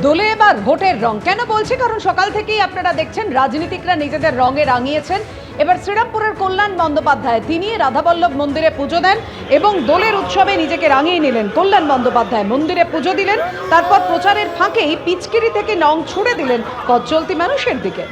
দোলে এবার ভোটের রং কেন বলছি, কারণ সকাল থেকেই আপনারা দেখছেন রাজনীতিকরা নিজেদের রঙে রাঙিয়েছেন। এবার শ্রীরামপুরের কল্যাণ বন্দ্যোপাধ্যায় তিনি রাধাবল্লভ মন্দিরে পুজো দেন এবং দোলের উৎসবে নিজেকে রাঙিয়ে নিলেন। কল্যাণ বন্দ্যোপাধ্যায় মন্দিরে পুজো দিলেন, তারপর প্রচারের ফাঁকেই পিচকিরি থেকে রং ছুড়ে দিলেন পথ চলতি মানুষের দিকে।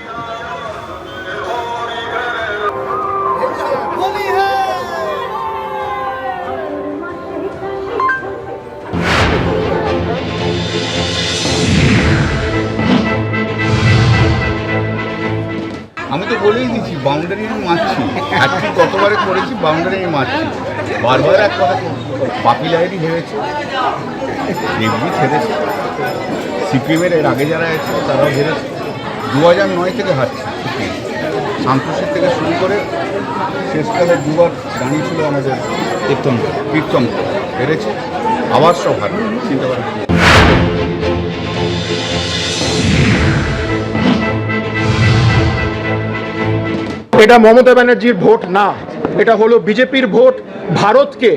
আমি তো বলেই দিচ্ছি বাউন্ডারি আমি মারছি, আজকে কতবারে করেছি বাউন্ডারি আমি মারছি, বারবার এক কথা পাপি লাইনই হেরেছে, দেবজি হেরেছে, সিপিএমের এর আগে যারা আছে তারাও হেরেছে। 2009 থেকে হারছে, সান্তোষের থেকে শুরু করে শেষকালে দুবার দাঁড়িয়েছিল আমাদের কীর্তন হেরেছে, আবার সব হার চিন্তা করেন। এটা মমতা ব্যানার্জির ভোট না, এটা হলো বিজেপির ভোট, ভারতকে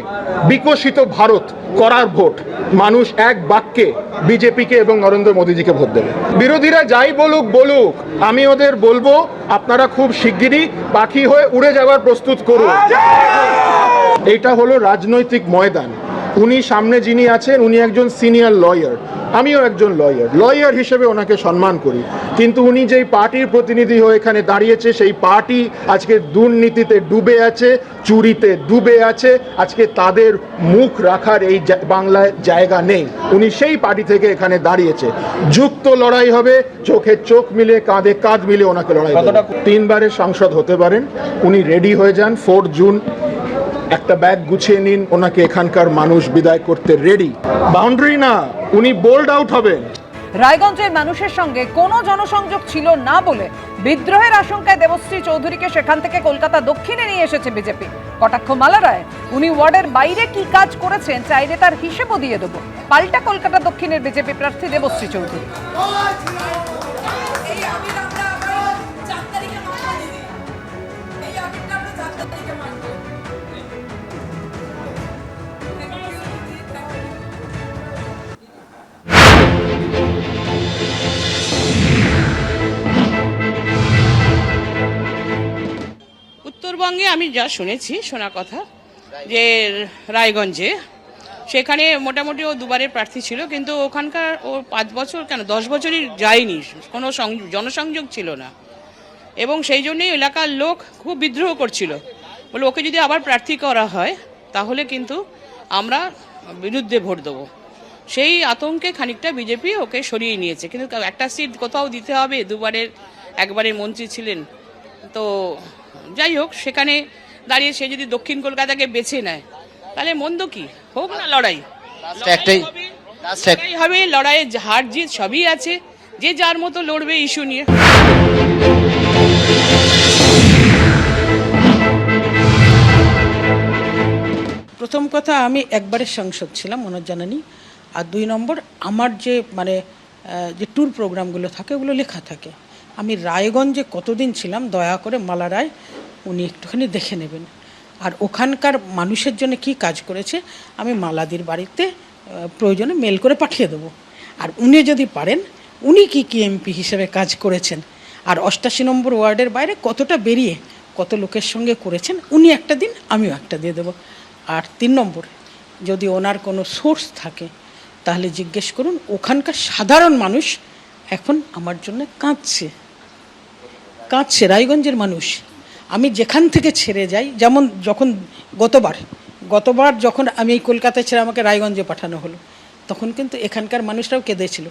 বিকশিত ভারত করার ভোট। মানুষ এক বাক্যে বিজেপিকে এবং নরেন্দ্র মোদীজিকে ভোট দেবে। বিরোধীরা যাই বলুক বলুক, আমি ওদের বলবো আপনারা খুব শিগগিরই পাখি হয়ে উড়ে যাওয়ার প্রস্তুত করুন। এইটা হলো রাজনৈতিক ময়দান। উনি সামনে যিনি আছেন উনি একজন সিনিয়র লয়ার, আমিও একজন লয়ার হিসেবে ওনাকে সম্মান করি, কিন্তু উনি যেই পার্টির প্রতিনিধি হয়ে এখানে দাঁড়িয়েছে সেই পার্টি আজকে দুর্নীতিতে ডুবে আছে, চুরিতে ডুবে আছে। আজকে তাদের মুখ রাখার এই বাংলায় জায়গা নেই। উনি সেই পার্টি থেকে এখানে দাঁড়িয়েছে। যুক্ত লড়াই হবে, চোখে চোখ মিলে কাঁধে কাঁধ মিলে ওনাকে লড়াই হবে। 3 বারের সাংসদ হতে পারেন, উনি রেডি হয়ে যান। 4 জুন একটা ব্যাগ গুছিয়ে নিন, ওনাকে এখানকার মানুষ বিদায় করতে রেডি। বাউন্ডারি না, উনি বোল্ড আউট হবেন। রায়গঞ্জের মানুষের সঙ্গে কোনো জনসংযোগ ছিল না বলে বিদ্রোহের আশঙ্কায় দেবশ্রী চৌধুরীকে সেখান থেকে কলকাতা দক্ষিণে নিয়ে এসেছে বিজেপি। কটাক্ষ মালা রায়, উনি ওয়ার্ডের বাইরে কি কাজ করেছেন চাইলে তার হিসেবও দিয়ে দেবো। পাল্টা কলকাতা দক্ষিণের বিজেপি প্রার্থী দেবশ্রী চৌধুরী। উত্তরবঙ্গে আমি যা শুনেছি, শোনা কথা যে রায়গঞ্জে সেখানে মোটামুটি ও 2 বারের প্রার্থী ছিল, কিন্তু ওখানকার ও 5 বছর কেন 10 বছরই যায়নি, কোনো জনসংযোগ ছিল না, এবং সেই জন্যই এলাকার লোক খুব বিদ্রোহ করছিল, বলে ওকে যদি আবার প্রার্থী করা হয় তাহলে কিন্তু আমরা বিরুদ্ধে ভোট দেবো। সেই আতঙ্কে খানিকটা বিজেপি ওকে সরিয়ে নিয়েছে, কিন্তু একটা সিট কোথাও দিতে হবে, 2 বারের 1 বারের মন্ত্রী ছিলেন। তো যাই হোক, সেখানে দাঁড়িয়ে সে যদি দক্ষিণ কলকাতাকে বেছে নেয় তাহলে মন্দ কি, হোক না লড়াই হবে, লড়াইয়ে হার জিত সবই আছে, যে যার মতো লড়বে ইস্যু নিয়ে। প্রথম কথা, আমি একবারের সাংসদ ছিলাম, ওনার জানা নেই। আর 2 নম্বর, আমার যে যে ট্যুর প্রোগ্রামগুলো থাকে ওগুলো লেখা থাকে। আমি রায়গঞ্জে কতদিন ছিলাম দয়া করে মালা রায় উনি একটুখানি দেখে নেবেন, আর ওখানকার মানুষের জন্য কি কাজ করেছে আমি মালাদির বাড়িতে প্রয়োজনে মেল করে পাঠিয়ে দেবো। আর উনি যদি পারেন উনি কি এমপি হিসেবে কাজ করেছেন, আর 88 নম্বর ওয়ার্ডের বাইরে কতটা বেরিয়ে কত লোকের সঙ্গে করেছেন, উনি একটা দিন আমিও একটা দিয়ে দেবো। আর 3 নম্বর, যদি ওনার কোনো সোর্স থাকে তাহলে জিজ্ঞেস করুন, ওখানকার সাধারণ মানুষ এখন আমার জন্য কাঁদছে। রায়গঞ্জের মানুষ, আমি যেখান থেকে ছেড়ে যাই, যেমন যখন গতবার যখন আমি এই কলকাতায় ছেড়ে আমাকে রায়গঞ্জে পাঠানো হলো, তখন কিন্তু এখানকার মানুষরাও কেঁদেছিল।